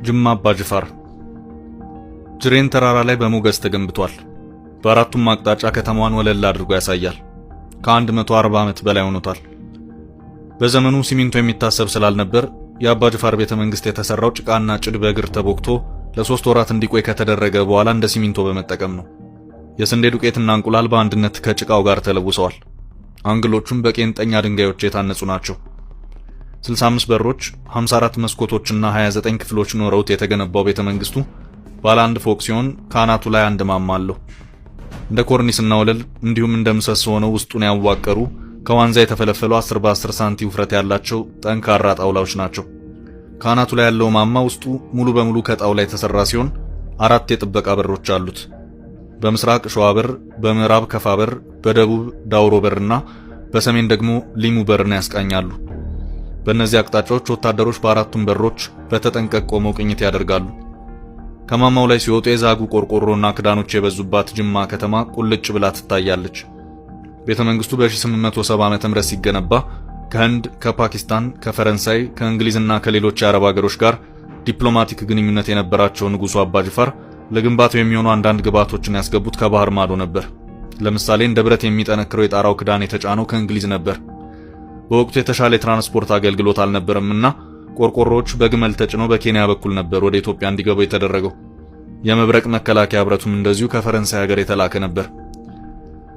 ጅማ አባጅፋር ጅሬን ተራራ ላይ በሞገስ ተገንብቷል። በአራቱም አቅጣጫ ከተማዋን ወለል አድርጎ ያሳያል። ከ140 ዓመት በላይ ሆኖታል። በዘመኑ ሲሚንቶ የሚታሰብ ስላልነበር የአባጅፋር ቤተ መንግስት የተሰራው ጭቃና ጭድ በእግር ተቦክቶ ለ3 ወራት እንዲቆይ ከተደረገ በኋላ እንደ ሲሚንቶ በመጠቀም ነው። የስንዴ ዱቄትና እንቁላል በአንድነት ከጭቃው ጋር ተለውሰዋል። አንግሎቹም በቄንጠኛ ድንጋዮች የታነጹ ናቸው። 65 በሮች፣ 54 መስኮቶችና 29 ክፍሎች ኖረውት የተገነባው ቤተ መንግስቱ ባለ አንድ ፎቅ ሲሆን ከአናቱ ላይ አንድ ማማ አለው። እንደ ኮርኒስና ወለል እንዲሁም እንደ ምሰሶ ሆነው ውስጡን ያዋቀሩ ከዋንዛ የተፈለፈሉ 10 በ10 ሳንቲ ውፍረት ያላቸው ጠንካራ ጣውላዎች ናቸው። ከአናቱ ላይ ያለው ማማ ውስጡ ሙሉ በሙሉ ከጣውላ የተሰራ ሲሆን 4 የጥበቃ በሮች አሉት። በምስራቅ ሸዋ በር፣ በምዕራብ ከፋ በር፣ በደቡብ ዳውሮ በርና በሰሜን ደግሞ ሊሙ በርን ያስቃኛሉ። በእነዚህ አቅጣጫዎች ወታደሮች በአራቱም በሮች በተጠንቀቅ ቆመው ቅኝት ያደርጋሉ። ከማማው ላይ ሲወጡ የዛጉ ቆርቆሮና ክዳኖች የበዙባት ጅማ ከተማ ቁልጭ ብላ ትታያለች። ቤተ መንግስቱ በ1870 ዓ.ም ሲገነባ ከህንድ፣ ከፓኪስታን፣ ከፈረንሳይ፣ ከእንግሊዝና ከሌሎች የአረብ ሀገሮች ጋር ዲፕሎማቲክ ግንኙነት የነበራቸው ንጉሱ አባጅፋር ለግንባታው የሚሆኑ አንዳንድ ግብዓቶችን ያስገቡት ከባህር ማዶ ነበር። ለምሳሌ እንደ ብረት የሚጠነክረው የጣራው ክዳን የተጫነው ከእንግሊዝ ነበር። በወቅቱ የተሻለ የትራንስፖርት አገልግሎት አልነበረምና ቆርቆሮዎች በግመል ተጭነው በኬንያ በኩል ነበር ወደ ኢትዮጵያ እንዲገቡ የተደረገው። የመብረቅ መከላከያ ብረቱም እንደዚሁ ከፈረንሳይ ሀገር የተላከ ነበር።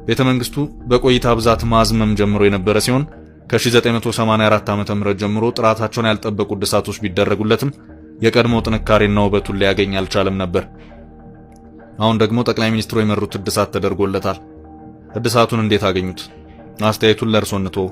ቤተ መንግስቱ በቆይታ ብዛት ማዝመም ጀምሮ የነበረ ሲሆን ከ1984 ዓ.ም ጀምሮ ጥራታቸውን ያልጠበቁ እድሳቶች ቢደረጉለትም የቀድሞ ጥንካሬና ውበቱን ሊያገኝ አልቻለም ነበር። አሁን ደግሞ ጠቅላይ ሚኒስትሩ የመሩት እድሳት ተደርጎለታል። እድሳቱን እንዴት አገኙት? አስተያየቱን ለእርሶ እንተው።